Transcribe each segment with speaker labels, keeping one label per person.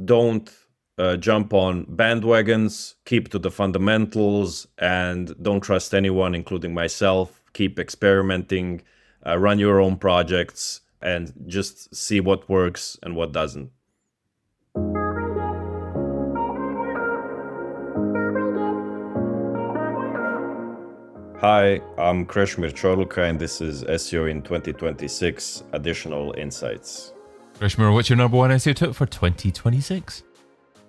Speaker 1: don't jump on bandwagons, keep to the fundamentals, and don't trust anyone, including myself. Keep experimenting, run your own projects, and just see what works and what doesn't. Hi, I'm Krešimir Ćorluka, and this is SEO in 2026 Additional Insights.
Speaker 2: Krešimir, what's your number one SEO tip for 2026?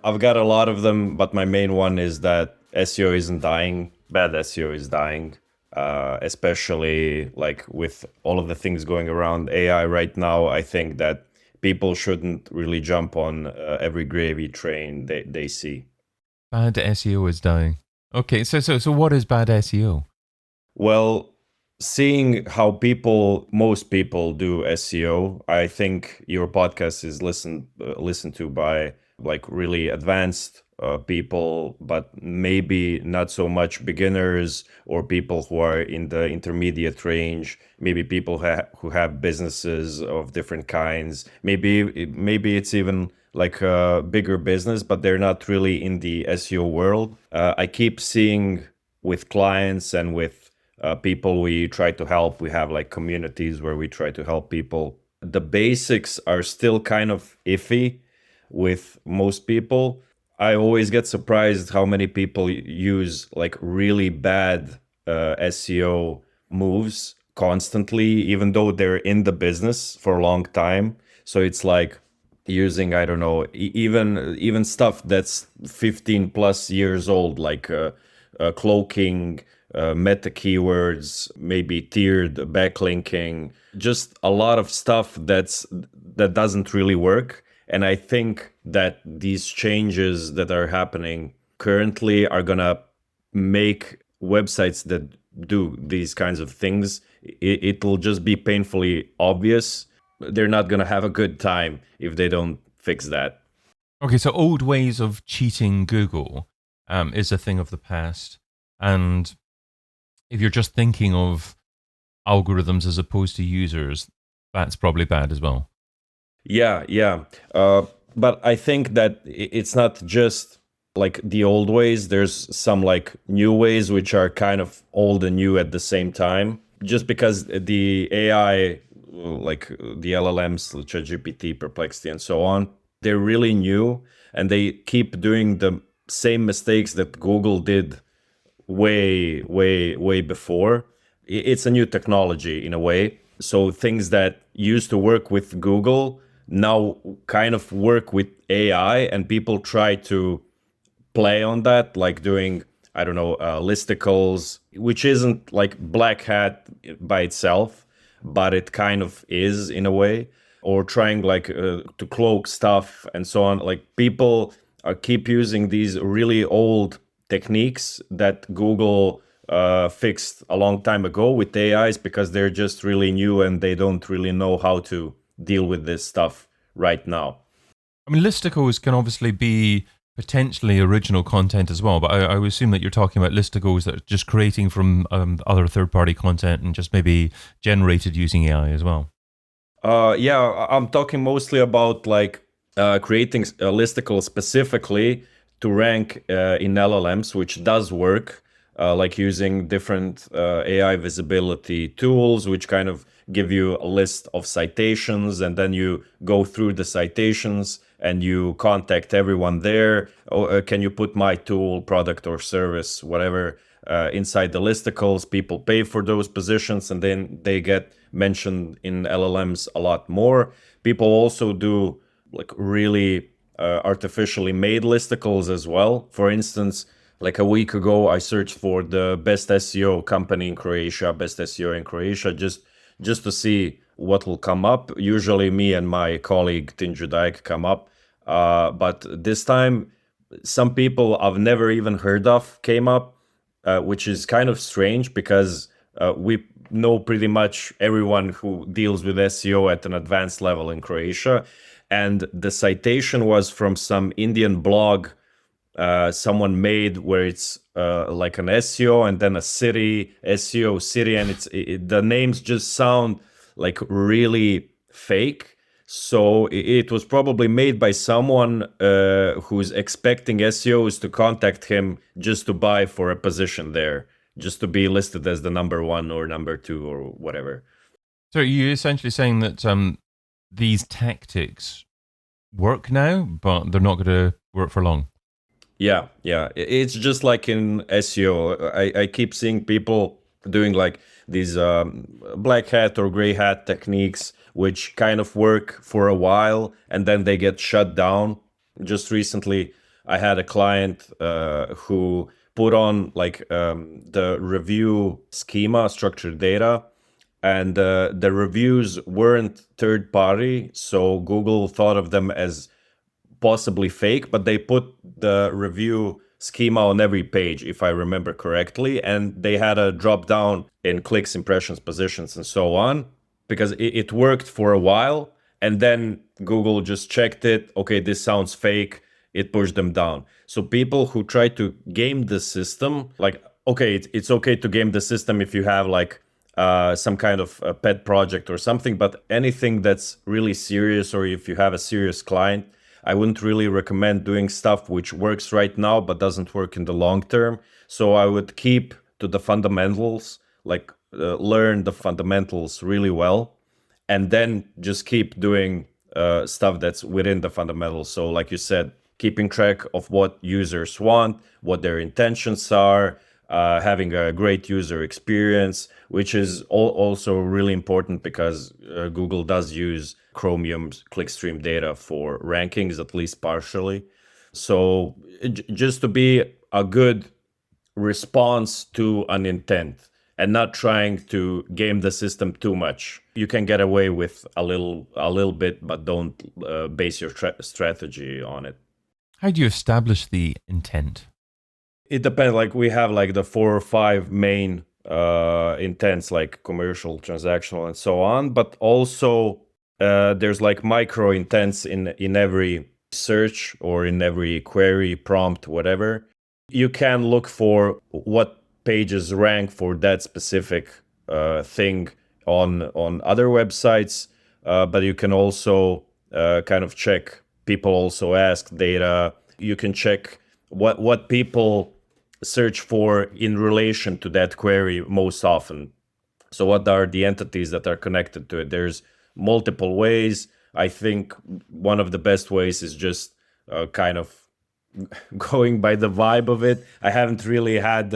Speaker 1: I've got a lot of them, but my main one is that SEO isn't dying. Bad SEO is dying, especially like with all of the things going around AI right now. I think that people shouldn't really jump on every gravy train they see.
Speaker 2: Bad SEO is dying. Okay, so what is bad SEO?
Speaker 1: Well, seeing how most people do SEO, I think your podcast is listened to by like really advanced people, but maybe not so much beginners or people who are in the intermediate range. Maybe people who have businesses of different kinds. Maybe it's even like a bigger business, but they're not really in the SEO world. I keep seeing with clients and with people we try to help. We have like communities where we try to help people. The basics are still kind of iffy with most people. I always get surprised how many people use like really bad SEO moves constantly, even though they're in the business for a long time. So it's like using, I don't know, even stuff that's 15 plus years old, like cloaking, meta keywords, maybe tiered backlinking, just a lot of stuff that doesn't really work. And I think that these changes that are happening currently are gonna make websites that do these kinds of things, it'll just be painfully obvious. They're not gonna have a good time if they don't fix that.
Speaker 2: Okay, so old ways of cheating Google is a thing of the past. And if you're just thinking of algorithms as opposed to users, that's probably bad as well.
Speaker 1: Yeah. But I think that it's not just like the old ways. There's some like new ways which are kind of old and new at the same time. Just because the AI, like the LLMs, ChatGPT, Perplexity, and so on, they're really new and they keep doing the same mistakes that Google did way before. It's a new technology in a way. So things that used to work with Google now kind of work with AI, and people try to play on that, like doing, I don't know, listicles, which isn't like black hat by itself, but it kind of is in a way, or trying like to cloak stuff and so on. Like people keep using these really old techniques that Google fixed a long time ago with AIs because they're just really new and they don't really know how to deal with this stuff right now.
Speaker 2: I mean, listicles can obviously be potentially original content as well, but I would assume that you're talking about listicles that are just creating from other third-party content and just maybe generated using AI as well.
Speaker 1: Yeah, I'm talking mostly about like creating a listicle specifically to rank in LLMs, which does work, like using different AI visibility tools, which kind of give you a list of citations, and then you go through the citations and you contact everyone there. Can you put my tool, product, or service, whatever, inside the listicles? People pay for those positions, and then they get mentioned in LLMs a lot more. People also do like really artificially made listicles as well. For instance, like a week ago, I searched for the best SEO company in Croatia, best SEO in Croatia, just to see what will come up. Usually me and my colleague Tinju Dijk come up. But this time, some people I've never even heard of came up, which is kind of strange because we know pretty much everyone who deals with SEO at an advanced level in Croatia. And the citation was from some Indian blog someone made where it's like an SEO and then a city, SEO city, and the names just sound like really fake. So it was probably made by someone who's expecting SEOs to contact him just to buy for a position there, just to be listed as the number one or number two or whatever.
Speaker 2: So are you essentially saying that these tactics work now, but they're not going to work for long?
Speaker 1: Yeah. It's just like in SEO. I keep seeing people doing like these black hat or gray hat techniques, which kind of work for a while and then they get shut down. Just recently, I had a client who put on like the review schema, structured data, and the reviews weren't third party. So Google thought of them as possibly fake, but they put the review schema on every page, if I remember correctly. And they had a drop down in clicks, impressions, positions, and so on, because it worked for a while. And then Google just checked it. Okay, this sounds fake. It pushed them down. So people who try to game the system, like, okay, it's okay to game the system if you have like some kind of a pet project or something, but anything that's really serious, or if you have a serious client, I wouldn't really recommend doing stuff which works right now but doesn't work in the long term. So I would keep to the fundamentals, like learn the fundamentals really well, and then just keep doing stuff that's within the fundamentals. So like you said, keeping track of what users want, what their intentions are, having a great user experience, which is also really important because Google does use Chromium's clickstream data for rankings, at least partially. So just to be a good response to an intent and not trying to game the system too much. You can get away with a little bit, but don't base your strategy on it.
Speaker 2: How do you establish the intent?
Speaker 1: It depends. Like we have like the 4 or 5 main intents, like commercial, transactional, and so on. But also there's like micro intents in every search or in every query, prompt, whatever. You can look for what pages rank for that specific thing on other websites, but you can also kind of check. People also ask data. You can check what people search for in relation to that query most often. So what are the entities that are connected to it? There's multiple ways. I think one of the best ways is just kind of going by the vibe of it. I haven't really had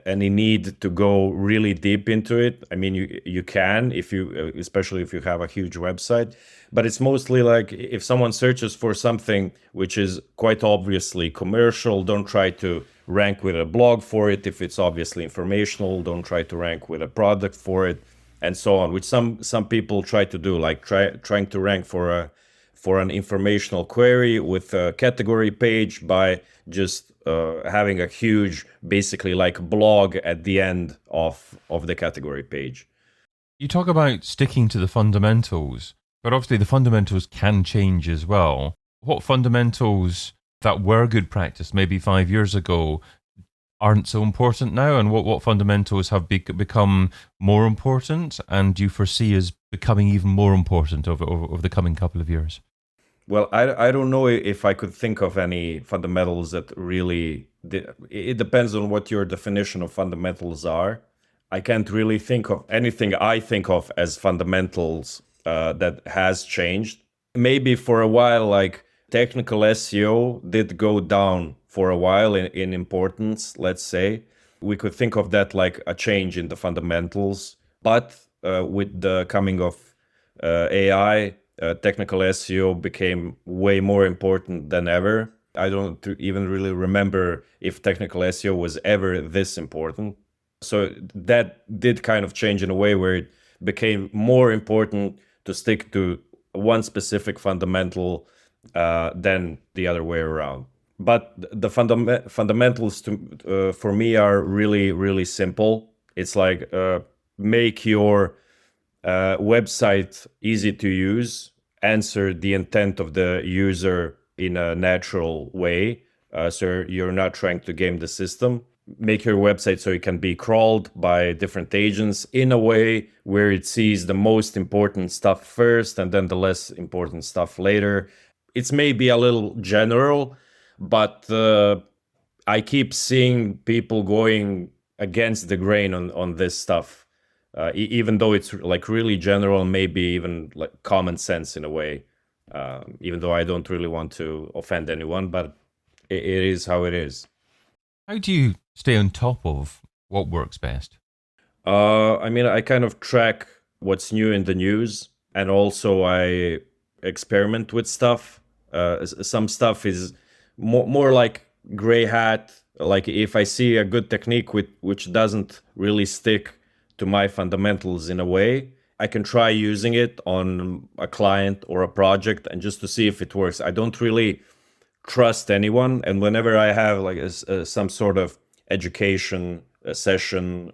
Speaker 1: any need to go really deep into it. I mean, you can if you, especially if you have a huge website, but it's mostly like if someone searches for something which is quite obviously commercial, don't try to rank with a blog for it. If it's obviously informational, don't try to rank with a product for it, and so on. Which some people try to do, like trying to rank for an informational query with a category page by just having a huge, basically like blog at the end of the category page.
Speaker 2: You talk about sticking to the fundamentals, but obviously the fundamentals can change as well. What fundamentals that were good practice maybe 5 years ago aren't so important now, and what fundamentals have become more important and do you foresee as becoming even more important over the coming couple of years?
Speaker 1: Well, I don't know if I could think of any fundamentals that really... It depends on what your definition of fundamentals are. I can't really think of anything I think of as fundamentals that has changed. Maybe for a while, like technical SEO did go down for a while in importance, let's say. We could think of that like a change in the fundamentals. But with the coming of AI, technical SEO became way more important than ever. I don't even really remember if technical SEO was ever this important. So that did kind of change in a way where it became more important to stick to one specific fundamental than the other way around. But the fundamentals for me are really, really simple. It's like make your website easy to use, answer the intent of the user in a natural way. So you're not trying to game the system. make your website so it can be crawled by different agents in a way where it sees the most important stuff first and then the less important stuff later. It's maybe a little general, but I keep seeing people going against the grain on this stuff, even though it's like really general, maybe even like common sense in a way. Even though I don't really want to offend anyone, but it is how it is.
Speaker 2: How do you stay on top of what works best?
Speaker 1: I mean, I kind of track what's new in the news, and also I experiment with stuff. Some stuff is more like gray hat. Like if I see a good technique which doesn't really stick to my fundamentals in a way, I can try using it on a client or a project and just to see if it works. I don't really trust anyone, and whenever I have like some sort of education session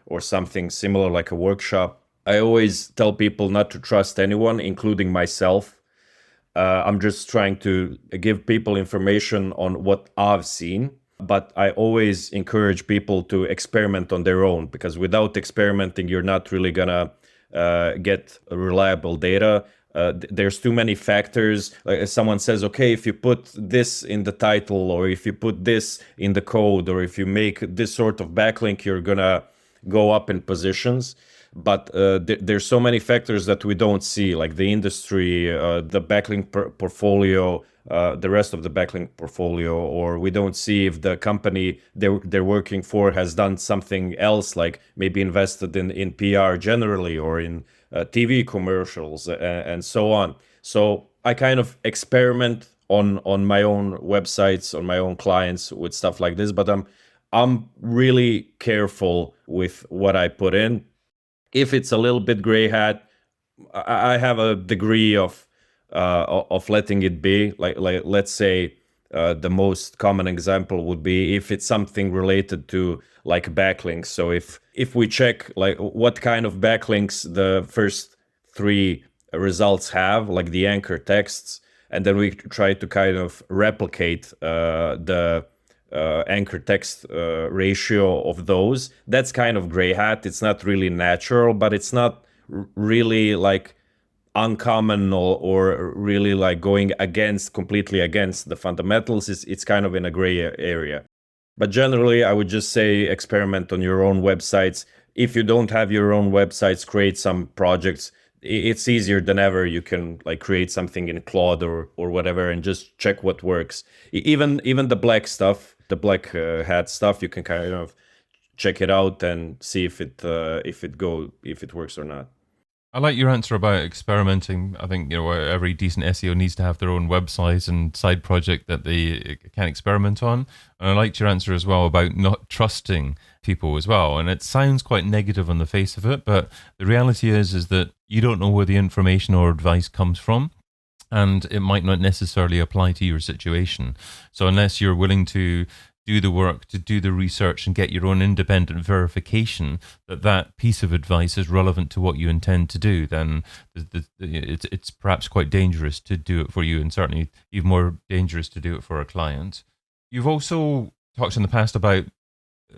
Speaker 1: or something similar like a workshop, I always tell people not to trust anyone, including myself. I'm just trying to give people information on what I've seen, but I always encourage people to experiment on their own, because without experimenting you're not really gonna get reliable data. There's too many factors. Like someone says, okay, if you put this in the title, or if you put this in the code, or if you make this sort of backlink, you're gonna go up in positions. But there's so many factors that we don't see, like the industry, the backlink portfolio, the rest of the backlink portfolio, or we don't see if the company they're working for has done something else, like maybe invested in PR generally, or in TV commercials, and so on. So I kind of experiment on my own websites, on my own clients with stuff like this, but I'm really careful with what I put in. If it's a little bit gray hat, I have a degree of letting it be. Like let's say the most common example would be if it's something related to like backlinks. So if we check like what kind of backlinks the first three results have, like the anchor texts, and then we try to kind of replicate the anchor text ratio of those. That's kind of gray hat. It's not really natural, but it's not really like uncommon, or really like going completely against the fundamentals. It's kind of in a gray area. But generally, I would just say experiment on your own websites. If you don't have your own websites, create some projects. It's easier than ever. You can like create something in Claude or whatever and just check what works. Even the black stuff, the black hat stuff, you can kind of check it out and see if it works or not.
Speaker 2: I like your answer about experimenting. I think every decent SEO needs to have their own website and side project that they can experiment on. And I liked your answer as well about not trusting people as well. And it sounds quite negative on the face of it, but the reality is that you don't know where the information or advice comes from, and it might not necessarily apply to your situation. So unless you're willing to do the work, to do the research and get your own independent verification that that piece of advice is relevant to what you intend to do, then it's perhaps quite dangerous to do it for you, and certainly even more dangerous to do it for a client. You've also talked in the past about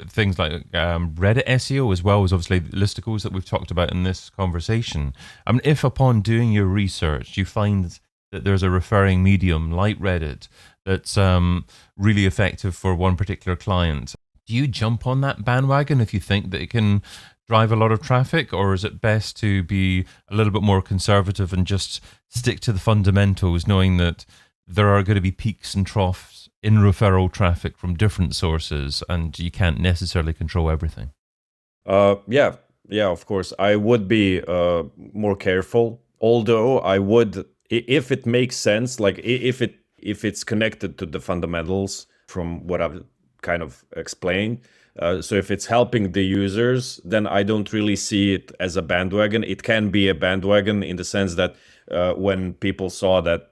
Speaker 2: things like Reddit SEO, as well as obviously listicles that we've talked about in this conversation. I mean, if upon doing your research you find that there's a referring medium like Reddit that's really effective for one particular client, do you jump on that bandwagon if you think that it can drive a lot of traffic, or is it best to be a little bit more conservative and just stick to the fundamentals, knowing that there are going to be peaks and troughs in referral traffic from different sources and you can't necessarily control everything?
Speaker 1: Yeah, of course. I would be more careful, although I would, if it makes sense, like if it's connected to the fundamentals from what I've kind of explained. So if it's helping the users, then I don't really see it as a bandwagon. It can be a bandwagon in the sense that when people saw that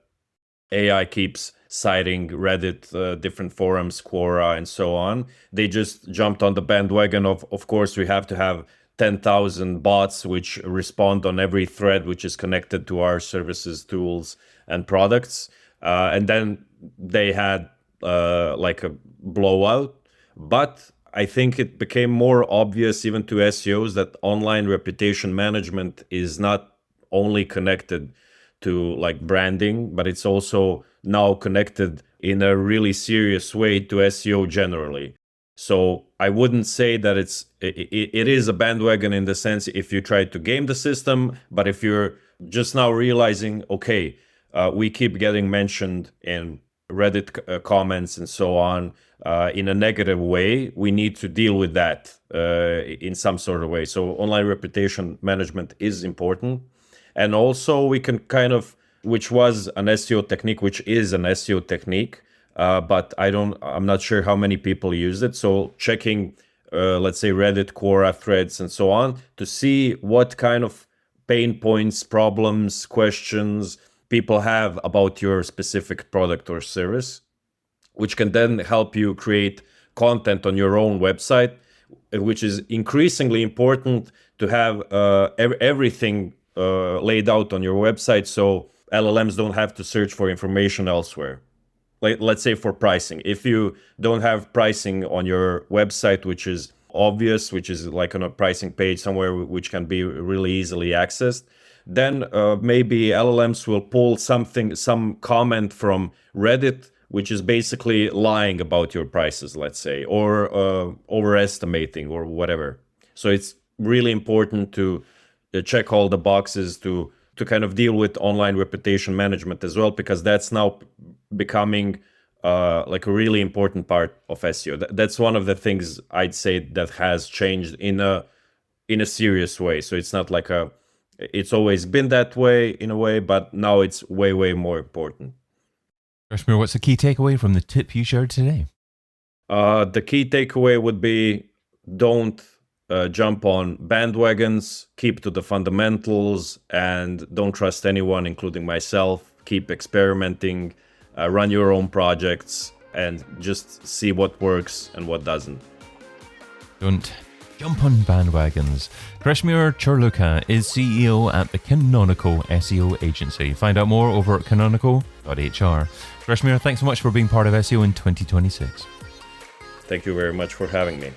Speaker 1: AI keeps citing Reddit, different forums, Quora, and so on, they just jumped on the bandwagon of course, we have to have 10,000 bots which respond on every thread which is connected to our services, tools, and products. And then they had like a blowout. But I think it became more obvious even to SEOs that online reputation management is not only connected to like branding, but it's also now connected in a really serious way to SEO generally. So I wouldn't say that it is a bandwagon in the sense if you try to game the system, but if you're just now realizing, okay, we keep getting mentioned in Reddit comments and so on in a negative way, we need to deal with that in some sort of way. So online reputation management is important. And also we can kind of, which was an SEO technique, which is an SEO technique, but I'm not sure how many people use it. So checking, let's say Reddit, Quora threads and so on to see what kind of pain points, problems, questions people have about your specific product or service, which can then help you create content on your own website, which is increasingly important to have everything laid out on your website so LLMs don't have to search for information elsewhere. Like, let's say for pricing. If you don't have pricing on your website, which is obvious, which is like on a pricing page somewhere which can be really easily accessed, then maybe LLMs will pull some comment from Reddit, which is basically lying about your prices, let's say, or overestimating or whatever. So it's really important to check all the boxes to kind of deal with online reputation management as well, because that's now becoming like a really important part of SEO. That's one of the things I'd say that has changed in a serious way. So it's not like it's always been that way in a way, but now it's way, way more important.
Speaker 2: Krešimir, what's the key takeaway from the tip you shared today?
Speaker 1: The key takeaway would be don't jump on bandwagons, keep to the fundamentals, and don't trust anyone, including myself. Keep experimenting, run your own projects, and just see what works and what doesn't.
Speaker 2: Don't jump on bandwagons. Krešimir Ćorluka is CEO at the Canonical SEO agency. Find out more over at canonical.hr. Krešimir, thanks so much for being part of SEO in 2026.
Speaker 1: Thank you very much for having me.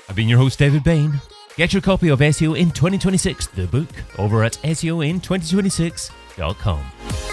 Speaker 2: I've been your host, David Bain. Get your copy of SEO in 2026, the book, over at SEOin2026.com.